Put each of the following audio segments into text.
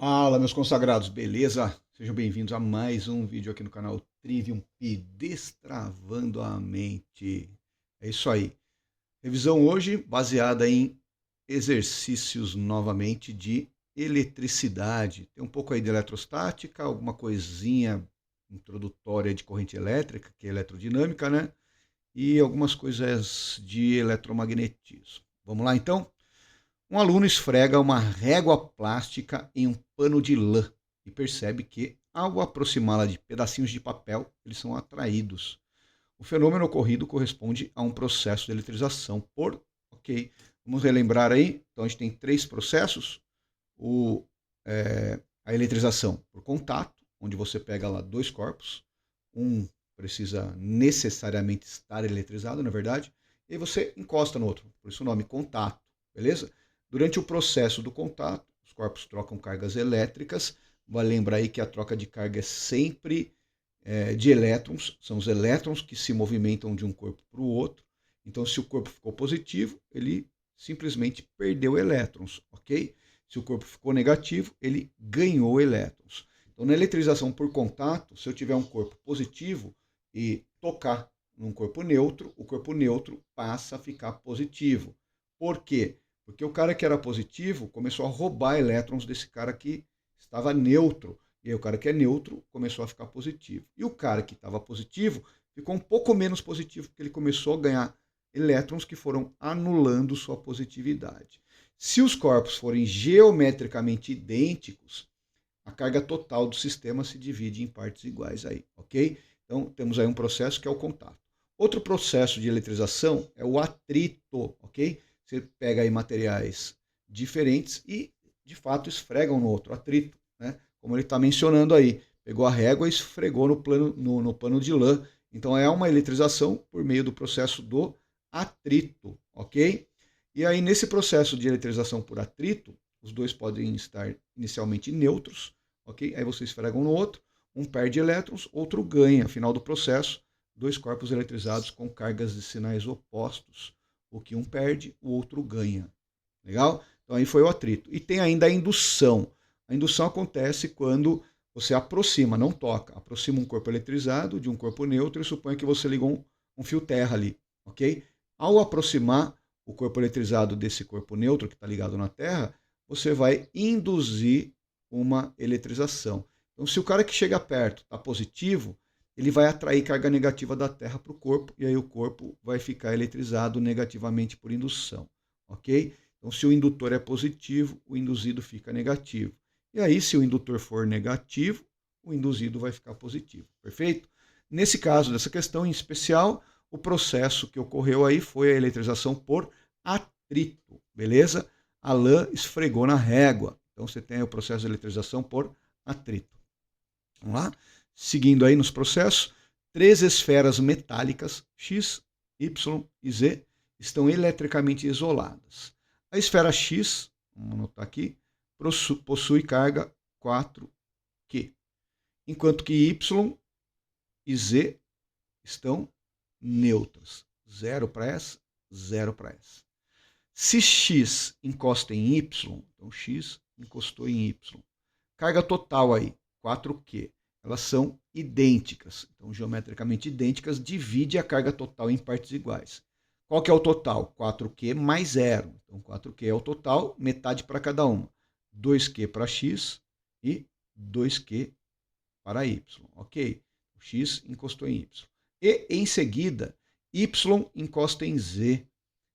Fala, meus consagrados, beleza? Sejam bem-vindos a mais um vídeo aqui no canal Trivium P, Destravando a Mente. É isso aí. Revisão hoje baseada em exercícios novamente de eletricidade. Tem um pouco aí de eletrostática, alguma coisinha introdutória de corrente elétrica, que é eletrodinâmica, né? E algumas coisas de eletromagnetismo. Vamos lá então? Um aluno esfrega uma régua plástica em um pano de lã e percebe que, ao aproximá-la de pedacinhos de papel, eles são atraídos. O fenômeno ocorrido corresponde a um processo de eletrização por. Ok, vamos relembrar aí. Então a gente tem três processos: o, a eletrização por contato, onde você pega lá dois corpos, um precisa necessariamente estar eletrizado, na verdade, e aí você encosta no outro, por isso o nome contato, beleza? Durante o processo do contato, os corpos trocam cargas elétricas. Vale lembrar aí que a troca de carga é sempre de elétrons, são os elétrons que se movimentam de um corpo para o outro. Então, se o corpo ficou positivo, ele simplesmente perdeu elétrons, ok? Se o corpo ficou negativo, ele ganhou elétrons. Então, na eletrização por contato, se eu tiver um corpo positivo e tocar num corpo neutro, o corpo neutro passa a ficar positivo. Por quê? Porque o cara que era positivo começou a roubar elétrons desse cara que estava neutro. E aí o cara que é neutro começou a ficar positivo. E o cara que estava positivo ficou um pouco menos positivo, porque ele começou a ganhar elétrons que foram anulando sua positividade. Se os corpos forem geometricamente idênticos, a carga total do sistema se divide em partes iguais aí, ok? Então temos aí um processo que é o contato. Outro processo de eletrização é o atrito, ok? Você pega aí materiais diferentes e de fato esfregam no outro, atrito, né? Como ele está mencionando aí, pegou a régua e esfregou no pano de lã. Então é uma eletrização por meio do processo do atrito, ok? E aí nesse processo de eletrização por atrito, os dois podem estar inicialmente neutros, ok? Aí você esfrega um no outro, um perde elétrons, outro ganha. Final do processo, dois corpos eletrizados com cargas de sinais opostos. O que um perde, o outro ganha. Legal? Então aí foi o atrito. E tem ainda a indução. A indução acontece quando você aproxima, não toca, aproxima um corpo eletrizado de um corpo neutro e supõe que você ligou um fio terra ali, ok? Ao aproximar o corpo eletrizado desse corpo neutro que está ligado na Terra, você vai induzir uma eletrização. Então, se o cara que chega perto está positivo, ele vai atrair carga negativa da Terra para o corpo e aí o corpo vai ficar eletrizado negativamente por indução, ok? Então, se o indutor é positivo, o induzido fica negativo. E aí, se o indutor for negativo, o induzido vai ficar positivo. Perfeito? Nesse caso dessa questão em especial, o processo que ocorreu aí foi a eletrização por atrito, beleza? A lã esfregou na régua. Então, você tem aí o processo de eletrização por atrito. Vamos lá? Seguindo aí nos processos, três esferas metálicas, X, Y e Z, estão eletricamente isoladas. A esfera X, vamos anotar aqui, possui carga 4Q, enquanto que Y e Z estão neutras. 0 para essa, 0 para essa. Se X encosta em Y, então X encostou em Y. Carga total aí, 4Q. Elas são idênticas. Então, geometricamente idênticas, divide a carga total em partes iguais. Qual que é o total? 4Q mais 0. Então, 4Q é o total, metade para cada uma. 2Q para X e 2Q para Y. Ok? O X encostou em Y. E, em seguida, Y encosta em Z.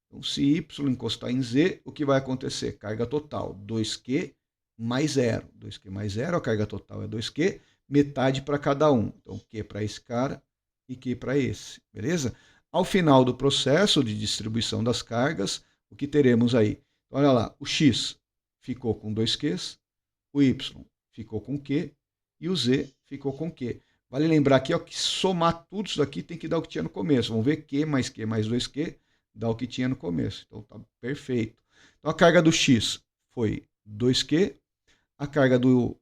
Então, se Y encostar em Z, o que vai acontecer? Carga total, 2Q mais 0. 2Q mais 0, a carga total é 2Q, metade para cada um. Então, Q para esse cara e Q para esse, beleza? Ao final do processo de distribuição das cargas, o que teremos aí? Então, olha lá, o X ficou com 2Qs, o Y ficou com Q e o Z ficou com Q. Vale lembrar aqui ó, que somar tudo isso daqui tem que dar o que tinha no começo. Vamos ver Q mais 2Q dá o que tinha no começo. Então tá perfeito. Então a carga do X foi 2Q, a carga do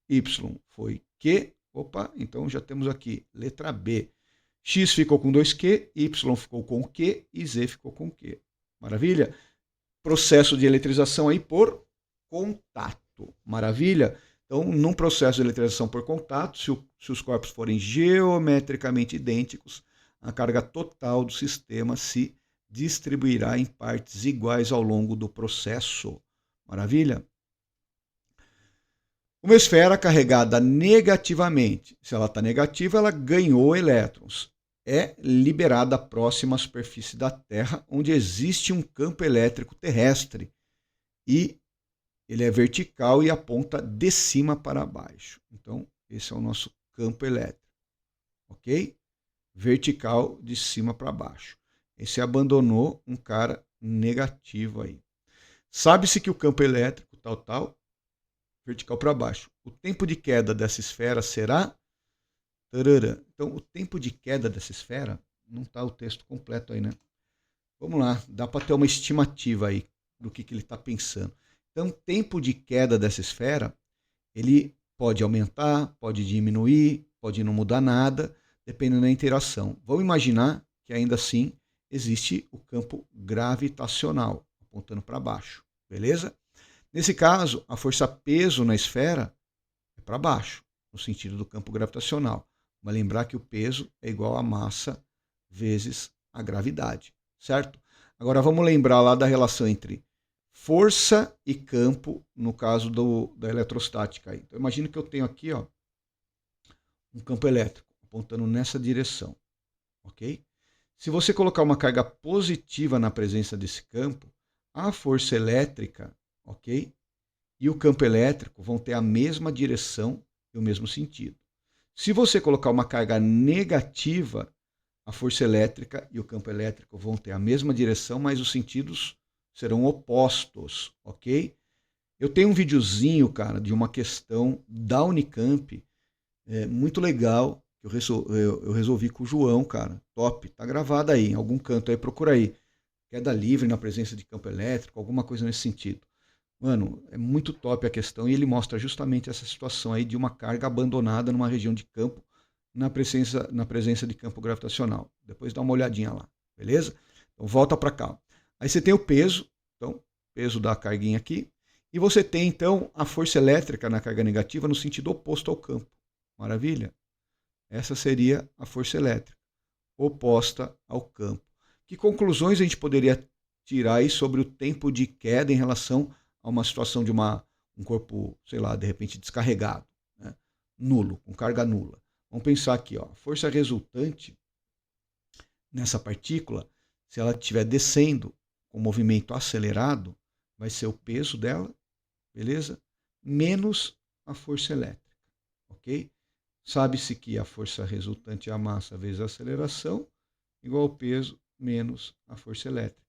Y foi Q. Opa, então já temos aqui letra B. X ficou com 2Q, Y ficou com Q e Z ficou com Q. Maravilha? Processo de eletrização aí por contato. oposto. Maravilha? Então, num processo de eletrização por contato, se os corpos forem geometricamente idênticos, a carga total do sistema se distribuirá em partes iguais ao longo do processo. Maravilha? Uma esfera carregada negativamente, se ela está negativa, ela ganhou elétrons. É liberada próxima à superfície da Terra, onde existe um campo elétrico terrestre. E ele é vertical e aponta de cima para baixo. Então, esse é o nosso campo elétrico. Ok? Vertical de cima para baixo. Esse abandonou um cara negativo aí. Sabe-se que o campo elétrico, tal, vertical para baixo. O tempo de queda dessa esfera será... Então, o tempo de queda dessa esfera, não está o texto completo aí, né? Vamos lá, dá para ter uma estimativa aí do que ele está pensando. Então, o tempo de queda dessa esfera, ele pode aumentar, pode diminuir, pode não mudar nada, dependendo da interação. Vamos imaginar que ainda assim existe o campo gravitacional, apontando para baixo, beleza? Nesse caso, a força-peso na esfera é para baixo, no sentido do campo gravitacional. Mas lembrar que o peso é igual a massa vezes a gravidade, certo? Agora vamos lembrar lá da relação entre força e campo, no caso da eletrostática. Então imagine que eu tenho aqui um campo elétrico apontando nessa direção, ok? Se você colocar uma carga positiva na presença desse campo, a força elétrica, ok? E o campo elétrico vão ter a mesma direção e o mesmo sentido. Se você colocar uma carga negativa, a força elétrica e o campo elétrico vão ter a mesma direção, mas os sentidos serão opostos, ok? Eu tenho um videozinho, cara, de uma questão da Unicamp, muito legal, que eu resolvi com o João, cara, top, tá gravado aí, em algum canto aí, procura aí. Queda livre na presença de campo elétrico, alguma coisa nesse sentido. Mano, é muito top a questão e ele mostra justamente essa situação aí de uma carga abandonada numa região de campo na presença de campo gravitacional. Depois dá uma olhadinha lá, beleza? Então volta para cá. Aí você tem o peso, então peso da carguinha aqui, e você tem então a força elétrica na carga negativa no sentido oposto ao campo. Maravilha? Essa seria a força elétrica oposta ao campo. Que conclusões a gente poderia tirar aí sobre o tempo de queda em relação a uma situação de um corpo, sei lá, de repente descarregado, né? Nulo, com carga nula. Vamos pensar aqui, ó, a força resultante nessa partícula, se ela estiver descendo com movimento acelerado, vai ser o peso dela, beleza? Menos a força elétrica, ok? Sabe-se que a força resultante é a massa vezes a aceleração, igual ao peso menos a força elétrica.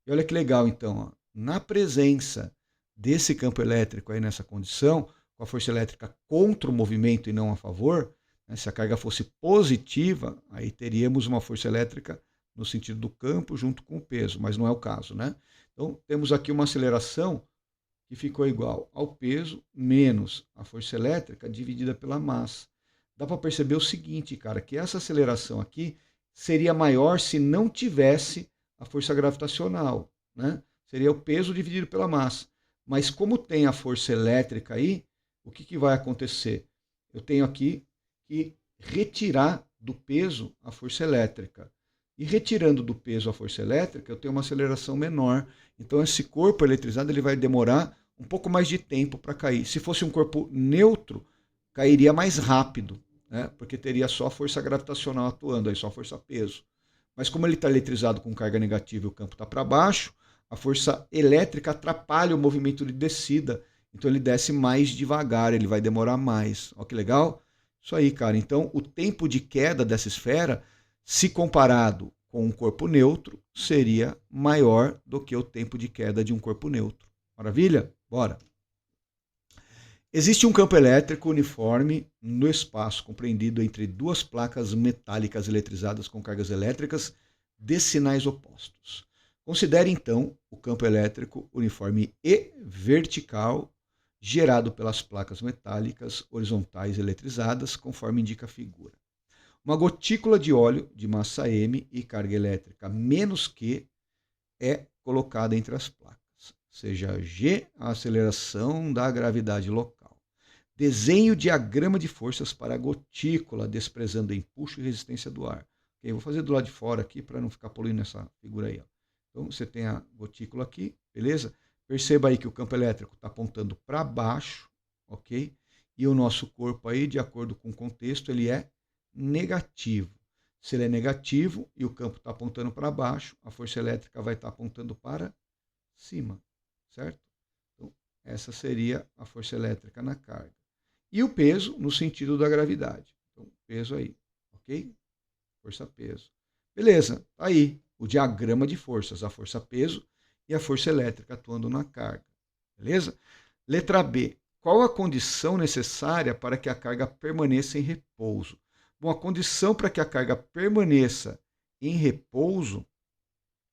E olha que legal, então, ó, na presença desse campo elétrico aí nessa condição, com a força elétrica contra o movimento e não a favor, né, se a carga fosse positiva, aí teríamos uma força elétrica no sentido do campo junto com o peso, mas não é o caso, né? Então, temos aqui uma aceleração que ficou igual ao peso menos a força elétrica dividida pela massa. Dá para perceber o seguinte, cara, que essa aceleração aqui seria maior se não tivesse a força gravitacional, né? Seria o peso dividido pela massa. Mas como tem a força elétrica aí, o que vai acontecer? Eu tenho aqui que retirar do peso a força elétrica. E retirando do peso a força elétrica, eu tenho uma aceleração menor. Então esse corpo eletrizado ele vai demorar um pouco mais de tempo para cair. Se fosse um corpo neutro, cairia mais rápido, né? Porque teria só a força gravitacional atuando, aí só a força-peso. Mas como ele está eletrizado com carga negativa e o campo está para baixo, a força elétrica atrapalha o movimento de descida. Então ele desce mais devagar, ele vai demorar mais. Olha que legal. Isso aí, cara. Então o tempo de queda dessa esfera, se comparado com um corpo neutro, seria maior do que o tempo de queda de um corpo neutro. Maravilha? Bora. Existe um campo elétrico uniforme no espaço, compreendido entre duas placas metálicas eletrizadas com cargas elétricas de sinais opostos. Considere, então, o campo elétrico uniforme e vertical gerado pelas placas metálicas horizontais eletrizadas, conforme indica a figura. Uma gotícula de óleo de massa M e carga elétrica menos Q é colocada entre as placas. seja G a aceleração da gravidade local. Desenhe o diagrama de forças para a gotícula, desprezando o empuxo e resistência do ar. Okay, vou fazer do lado de fora aqui para não ficar poluindo essa figura aí. Ó. Então você tem a gotícula aqui, beleza? Perceba aí que o campo elétrico está apontando para baixo, ok? E o nosso corpo aí, de acordo com o contexto, ele é negativo. Se ele é negativo e o campo está apontando para baixo, a força elétrica vai estar apontando para cima, certo? Então, essa seria a força elétrica na carga. E o peso no sentido da gravidade. Então, peso aí, ok? Força-peso. Beleza, tá aí o diagrama de forças, a força-peso e a força elétrica atuando na carga. Beleza? Letra B. Qual a condição necessária para que a carga permaneça em repouso? Bom, a condição para que a carga permaneça em repouso,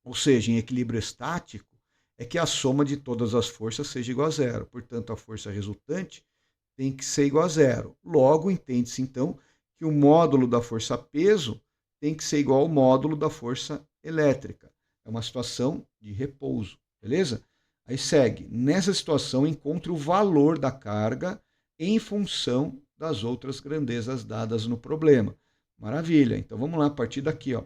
ou seja, em equilíbrio estático, é que a soma de todas as forças seja igual a zero. Portanto, a força resultante tem que ser igual a zero. Logo, entende-se então que o módulo da força-peso tem que ser igual ao módulo da força elétrica. É uma situação de repouso, beleza? Aí segue. Nessa situação, encontre o valor da carga em função das outras grandezas dadas no problema. Maravilha. Então vamos lá, a partir daqui. Ó.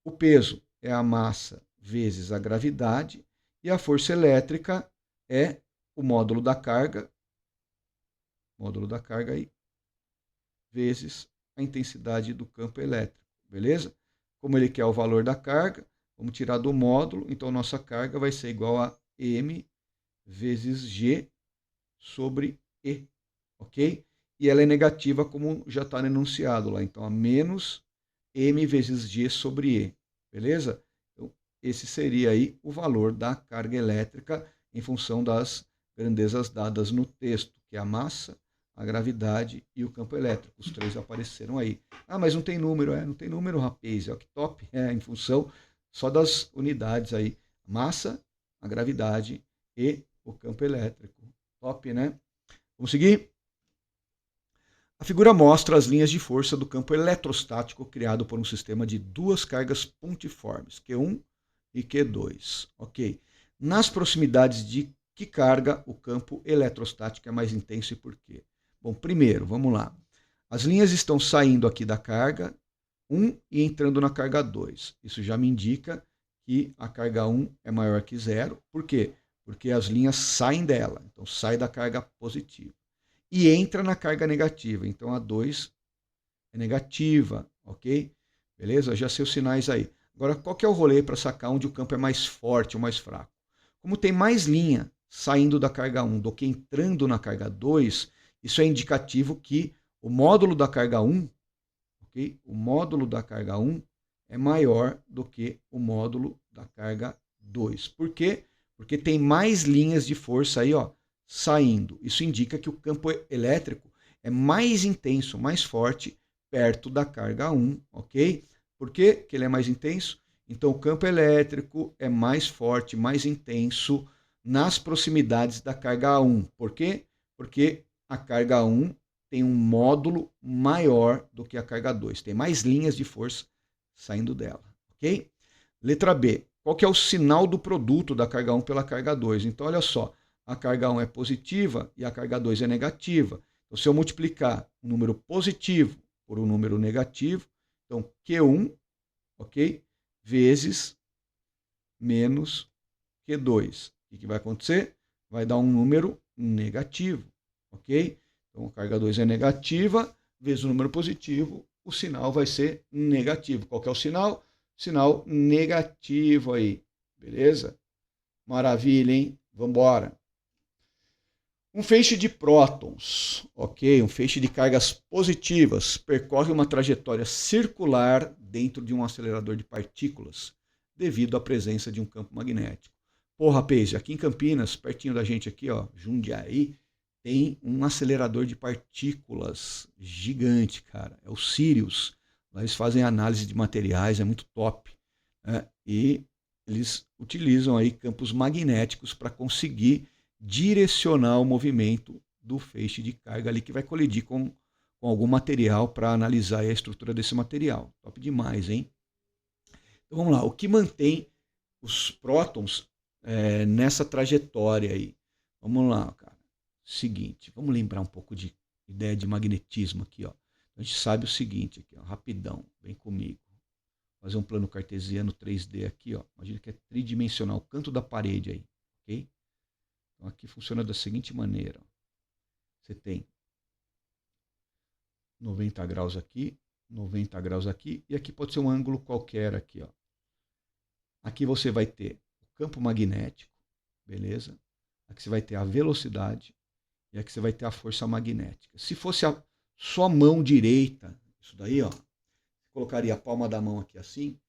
O peso é a massa vezes a gravidade e a força elétrica é o módulo da carga aí, vezes a intensidade do campo elétrico, beleza? Como ele quer o valor da carga, vamos tirar do módulo, então nossa carga vai ser igual a M vezes G sobre E, ok? E ela é negativa como já está no enunciado lá, então a menos M vezes G sobre E, beleza? Então esse seria aí o valor da carga elétrica em função das grandezas dadas no texto, que é a massa, a gravidade e o campo elétrico. Os três apareceram aí. Ah, mas não tem número. Não tem número, rapaz. Que top. Em função só das unidades aí. Massa, a gravidade e o campo elétrico. Top, né? Vamos seguir? A figura mostra as linhas de força do campo eletrostático criado por um sistema de duas cargas pontiformes, Q1 e Q2. Ok. Nas proximidades de que carga o campo eletrostático é mais intenso e por quê? Bom, primeiro, vamos lá. As linhas estão saindo aqui da carga 1 e entrando na carga 2. Isso já me indica que a carga 1 é maior que 0. Por quê? Porque as linhas saem dela. Então, sai da carga positiva. E entra na carga negativa. Então, a 2 é negativa, ok? Beleza? Já sei os sinais aí. Agora, qual que é o rolê para sacar onde o campo é mais forte ou mais fraco? Como tem mais linha saindo da carga 1 do que entrando na carga 2, isso é indicativo que o módulo da carga 1, okay? O módulo da carga 1 é maior do que o módulo da carga 2. Por quê? Porque tem mais linhas de força aí, ó, saindo. Isso indica que o campo elétrico é mais intenso, mais forte, perto da carga 1, ok? Por que que ele é mais intenso? Então, o campo elétrico é mais forte, mais intenso nas proximidades da carga 1. Por quê? Porque a carga 1 tem um módulo maior do que a carga 2. Tem mais linhas de força saindo dela, ok? Letra B. Qual que é o sinal do produto da carga 1 pela carga 2? Então, olha só. A carga 1 é positiva e a carga 2 é negativa. Então, se eu multiplicar um número positivo por um número negativo, então Q1, ok? Vezes menos Q2. O que vai acontecer? Vai dar um número negativo, ok? Então, a carga 2 é negativa, vezes o número positivo, o sinal vai ser negativo. Qual que é o sinal? Sinal negativo aí, beleza? Maravilha, hein? Vamos embora. Um feixe de prótons, ok? Um feixe de cargas positivas percorre uma trajetória circular dentro de um acelerador de partículas devido à presença de um campo magnético. Pô, rapaz, aqui em Campinas, pertinho da gente aqui, ó, Jundiaí, tem um acelerador de partículas gigante, cara. É o Sirius. Lá eles fazem análise de materiais, é muito top. Né? E eles utilizam aí campos magnéticos para conseguir direcionar o movimento do feixe de carga ali que vai colidir com algum material para analisar a estrutura desse material. Top demais, hein? Então vamos lá. O que mantém os prótons nessa trajetória aí. Vamos lá, cara. Seguinte, vamos lembrar um pouco de ideia de magnetismo aqui, ó. A gente sabe o seguinte aqui, ó, rapidão, vem comigo. Fazer um plano cartesiano 3D aqui, ó. Imagina que é tridimensional, o canto da parede aí, ok? Então aqui funciona da seguinte maneira. Ó. Você tem 90 graus aqui, 90 graus aqui, e aqui pode ser um ângulo qualquer aqui, ó. Aqui você vai ter o campo magnético, beleza? Aqui você vai ter a velocidade e aqui você vai ter a força magnética. Se fosse a sua mão direita, isso daí, ó, você colocaria a palma da mão aqui assim,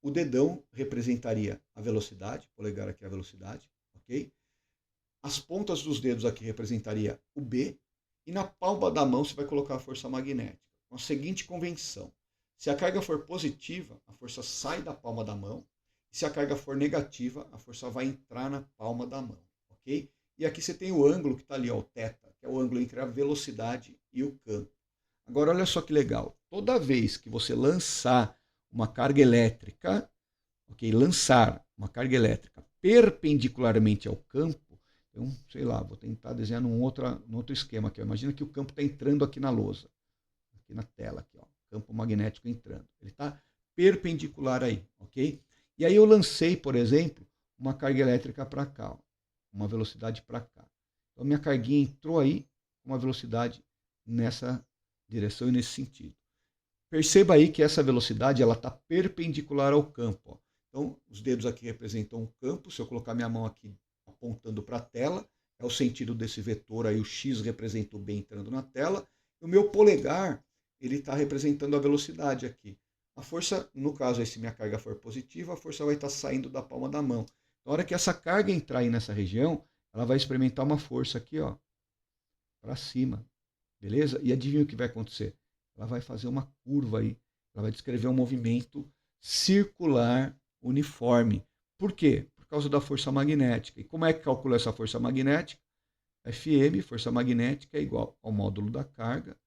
o dedão representaria a velocidade, polegar aqui é a velocidade, ok? As pontas dos dedos aqui representaria o B, e na palma da mão você vai colocar a força magnética. Com a seguinte convenção: se a carga for positiva, a força sai da palma da mão, e se a carga for negativa, a força vai entrar na palma da mão, ok? E aqui você tem o ângulo que está ali, ó, o θ, que é o ângulo entre a velocidade e o campo. Agora, olha só que legal. Toda vez que você lançar uma carga elétrica, ok? Lançar uma carga elétrica perpendicularmente ao campo, então, sei lá, vou tentar desenhar num outro esquema aqui. Ó. Imagina que o campo está entrando aqui na lousa, aqui na tela, aqui, ó, campo magnético entrando. Ele está perpendicular aí, ok? E aí eu lancei, por exemplo, uma carga elétrica para cá, ó, uma velocidade para cá. Então, minha carguinha entrou aí com uma velocidade nessa direção e nesse sentido. Perceba aí que essa velocidade ela está perpendicular ao campo. Ó. Então, os dedos aqui representam o campo. Se eu colocar minha mão aqui apontando para a tela, é o sentido desse vetor aí, o X representa o B entrando na tela. E o meu polegar, ele está representando a velocidade aqui. A força, no caso, aí, se minha carga for positiva, a força vai estar saindo da palma da mão. Na hora que essa carga entrar aí nessa região, ela vai experimentar uma força aqui, ó, para cima. Beleza? E adivinha o que vai acontecer? Ela vai fazer uma curva aí. Ela vai descrever um movimento circular uniforme. Por quê? Por causa da força magnética. E como é que calcula essa força magnética? Fm, força magnética, é igual ao módulo da carga,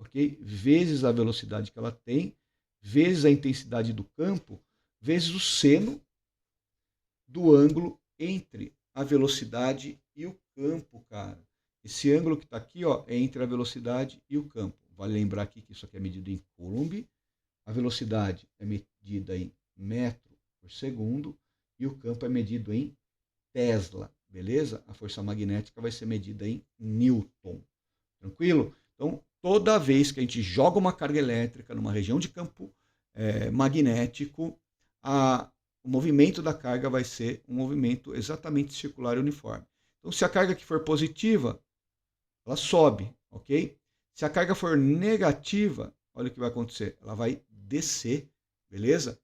ok? Vezes a velocidade que ela tem, vezes a intensidade do campo, vezes o seno do ângulo entre a velocidade e o campo, cara. Esse ângulo que está aqui, ó, é entre a velocidade e o campo. Vale lembrar aqui que isso aqui é medido em Coulomb. A velocidade é medida em metro por segundo e o campo é medido em Tesla, beleza? A força magnética vai ser medida em Newton. Tranquilo? Então, toda vez que a gente joga uma carga elétrica numa região de campo magnético, o movimento da carga vai ser um movimento exatamente circular e uniforme. Então, se a carga que for positiva, ela sobe, ok? Se a carga for negativa, olha o que vai acontecer. Ela vai descer, beleza?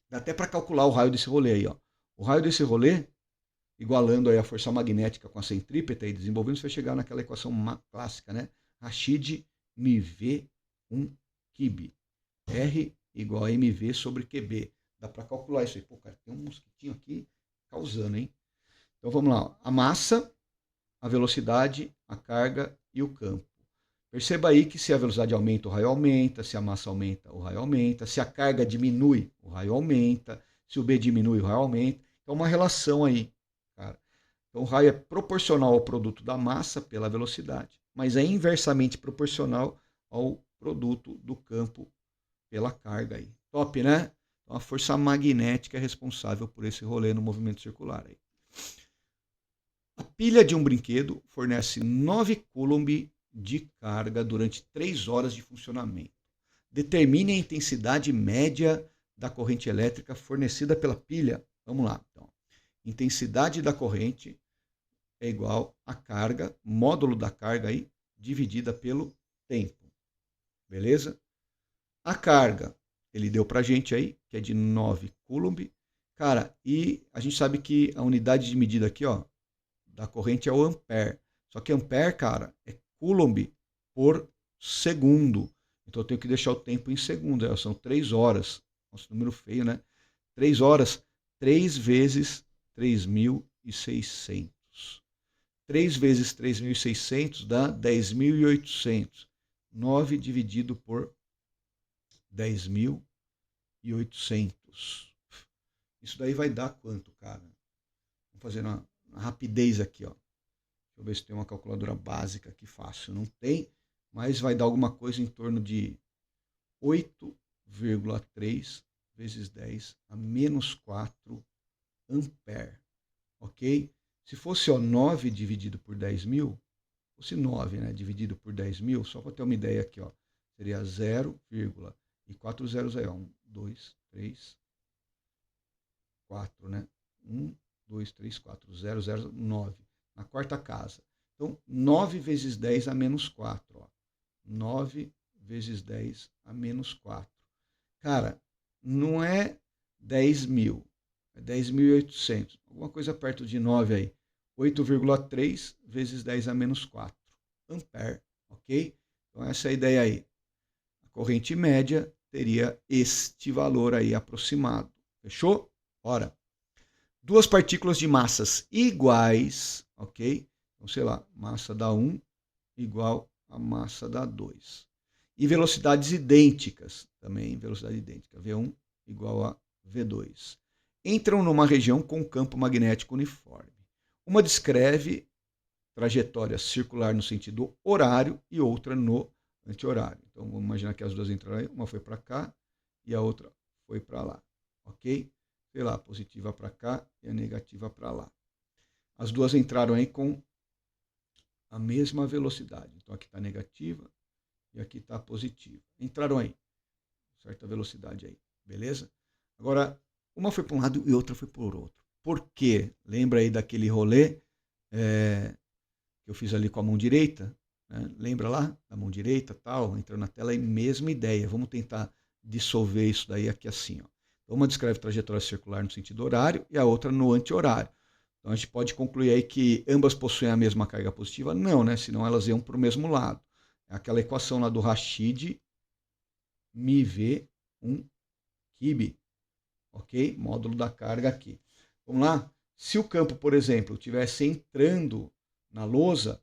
Dá até para calcular o raio desse rolê aí, ó. O raio desse rolê, igualando aí a força magnética com a centrípeta e desenvolvendo, você vai chegar naquela equação clássica, né? Rashid MV 1 Kib. R igual a MV sobre QB. Dá para calcular isso aí. Pô, cara, tem um mosquitinho aqui causando, hein? Então vamos lá. A massa, a velocidade, a carga e o campo. Perceba aí que se a velocidade aumenta, o raio aumenta, se a massa aumenta, o raio aumenta, se a carga diminui, o raio aumenta, se o B diminui, o raio aumenta. Então, uma relação aí, cara. Então, o raio é proporcional ao produto da massa pela velocidade, mas é inversamente proporcional ao produto do campo pela carga aí. Top, né? Então, a força magnética é responsável por esse rolê no movimento circular aí. A pilha de um brinquedo fornece 9 coulomb de carga durante 3 horas de funcionamento. Determine a intensidade média da corrente elétrica fornecida pela pilha. Vamos lá. Então, intensidade da corrente é igual a carga, módulo da carga aí, dividida pelo tempo. Beleza? A carga, ele deu pra gente aí, que é de 9 coulomb. Cara, e a gente sabe que a unidade de medida aqui, ó, da corrente é o ampere. Só que ampere, cara, é coulomb por segundo. Então eu tenho que deixar o tempo em segundo. São 3 horas. Nossa, número feio, né? 3 horas, 3 vezes 3.600. 3 vezes 3.600 dá 10.800. 9 dividido por 10.800. Isso daí vai dar quanto, cara? Vou fazer na rapidez aqui, ó. Deixa eu ver se tem uma calculadora básica aqui fácil. Não tem, mas vai dar alguma coisa em torno de 8,3 vezes 10 a menos 4 ampere, ok? Se fosse 9 dividido por 10.000, fosse 9, né, dividido por 10.000, só para ter uma ideia aqui, ó, seria 0,400 aí, ó, 1, 2, 3, 4, né? 1, 2, 3, 4, 0, 0, 9, na quarta casa. Então, 9 vezes 10 a menos 4, ó. 9 vezes 10 a menos 4. Cara, não é 10.000, é 10.800, alguma coisa perto de 9 aí. 8,3 vezes 10 a menos 4 ampere, ok? Então essa é a ideia aí. A corrente média teria este valor aí aproximado. Fechou? Ora, duas partículas de massas iguais, ok? Então, sei lá, massa da 1 igual a massa da 2. E velocidades idênticas, também velocidade idêntica, V1 igual a V2. Entram numa região com campo magnético uniforme. Uma descreve trajetória circular no sentido horário e outra no anti-horário. Então vamos imaginar que as duas entraram aí, uma foi para cá e a outra foi para lá, ok? Sei lá, a positiva para cá e a negativa para lá. As duas entraram aí com a mesma velocidade. Então aqui está negativa e aqui está positiva. Entraram aí, certa velocidade aí, beleza? Agora, uma foi para um lado e outra foi para o outro. Por quê? Lembra aí daquele rolê que eu fiz ali com a mão direita? Né? Lembra lá? Da mão direita, tal, entrando na tela, e mesma ideia. Vamos tentar dissolver isso daí aqui assim, ó. Então, uma descreve trajetória circular no sentido horário e a outra no anti-horário. Então, a gente pode concluir aí que ambas possuem a mesma carga positiva? Não, né? Senão elas iam para o mesmo lado. É aquela equação lá do Rashid, MV, 1, Kib, ok? Módulo da carga aqui. Vamos lá? Se o campo, por exemplo, estivesse entrando na lousa,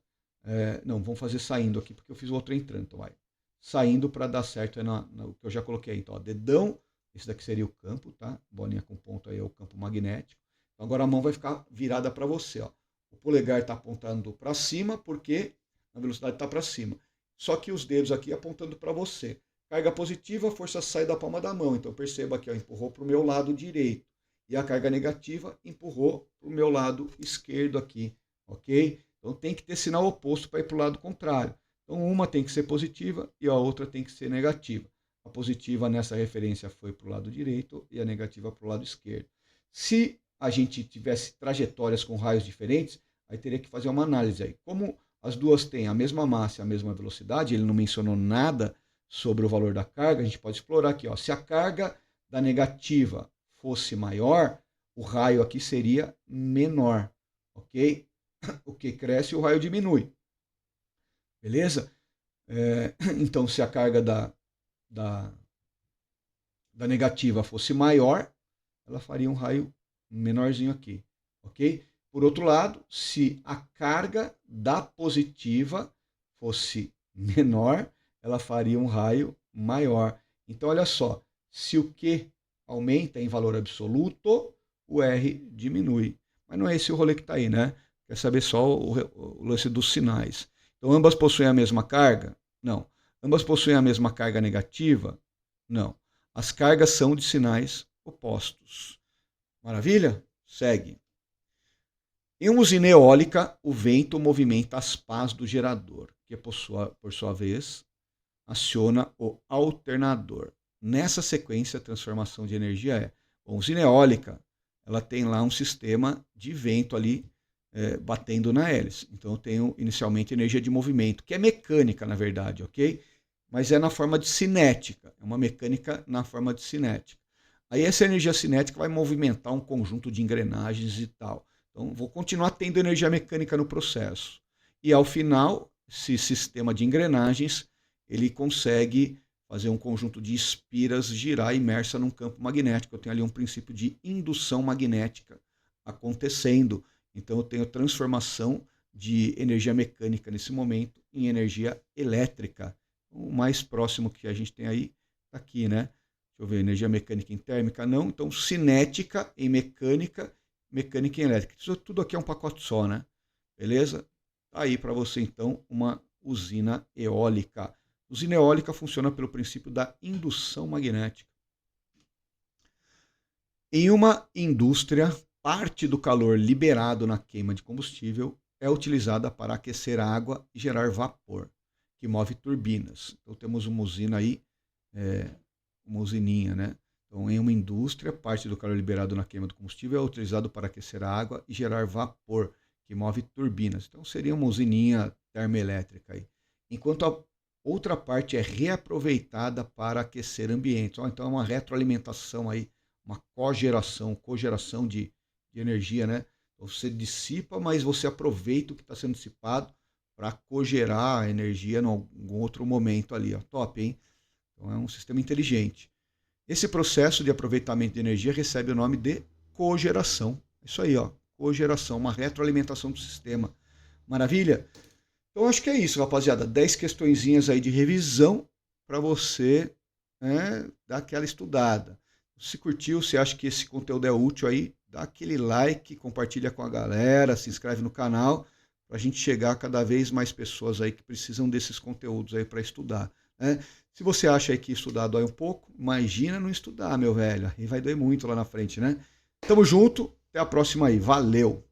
não, vamos fazer saindo aqui, porque eu fiz o outro entrando, então vai. Saindo para dar certo é o que eu já coloquei aí. Então, ó, dedão, esse daqui seria o campo, tá? Bolinha com ponto aí é o campo magnético. Então, agora a mão vai ficar virada para você, ó. O polegar está apontando para cima, porque a velocidade está para cima. Só que os dedos aqui apontando para você. Carga positiva, a força sai da palma da mão. Então perceba aqui, ó, empurrou para o meu lado direito. E a carga negativa empurrou para o meu lado esquerdo aqui, ok? Então tem que ter sinal oposto para ir para o lado contrário. Então uma tem que ser positiva e a outra tem que ser negativa. A positiva nessa referência foi para o lado direito e a negativa para o lado esquerdo. Se a gente tivesse trajetórias com raios diferentes, aí teria que fazer uma análise aí. Como as duas têm a mesma massa e a mesma velocidade, ele não mencionou nada sobre o valor da carga, a gente pode explorar aqui, ó. Se a carga da negativa fosse maior, o raio aqui seria menor, ok? O que cresce, o raio diminui, beleza? Então, se a carga da negativa fosse maior, ela faria um raio menorzinho aqui, ok? Por outro lado, se a carga da positiva fosse menor, ela faria um raio maior. Então, olha só, se o Q aumenta em valor absoluto, o R diminui. Mas não é esse o rolê que está aí, né? Quer saber só o lance dos sinais. Então, ambas possuem a mesma carga? Não. Ambas possuem a mesma carga negativa? Não. As cargas são de sinais opostos. Maravilha? Segue. Em uma usina eólica, o vento movimenta as pás do gerador, que por sua vez aciona o alternador. Nessa sequência, a transformação de energia é... Bom, a usina eólica, ela tem lá um sistema de vento ali batendo na hélice. Então eu tenho inicialmente energia de movimento, que é mecânica na verdade, ok? Mas é na forma de cinética, é uma mecânica na forma de cinética. Aí essa energia cinética vai movimentar um conjunto de engrenagens e tal. Então vou continuar tendo energia mecânica no processo. E ao final, esse sistema de engrenagens, ele consegue fazer um conjunto de espiras girar imersa num campo magnético. Eu tenho ali um princípio de indução magnética acontecendo. Então eu tenho transformação de energia mecânica nesse momento em energia elétrica. O mais próximo que a gente tem aí está aqui, né? Deixa eu ver, energia mecânica em térmica não. Então cinética em mecânica mecânica e elétrica. Isso tudo aqui é um pacote só, né? Beleza? Tá aí para você, então, uma usina eólica. Usina eólica funciona pelo princípio da indução magnética. Em uma indústria, parte do calor liberado na queima de combustível é utilizada para aquecer a água e gerar vapor, que move turbinas. Então temos uma usina aí, uma usininha, né? Então, em uma indústria, parte do calor liberado na queima do combustível é utilizado para aquecer a água e gerar vapor, que move turbinas. Então seria uma usininha termoelétrica aí. Enquanto a outra parte é reaproveitada para aquecer ambientes. Então é uma retroalimentação aí, uma cogeração de energia, né? Você dissipa, mas você aproveita o que está sendo dissipado para cogerar a energia em algum outro momento ali. Ó. Top, hein? Então é um sistema inteligente. Esse processo de aproveitamento de energia recebe o nome de cogeração. Isso aí, ó, cogeração, uma retroalimentação do sistema. Maravilha? Então acho que é isso, rapaziada. 10 questõezinhas aí de revisão para você dar aquela estudada. Se curtiu, se acha que esse conteúdo é útil aí, dá aquele like, compartilha com a galera, se inscreve no canal, para a gente chegar a cada vez mais pessoas aí que precisam desses conteúdos aí para estudar. Né? Se você acha aí que estudar dói um pouco, imagina não estudar, meu velho. Aí vai doer muito lá na frente, né? Tamo junto, até a próxima aí. Valeu!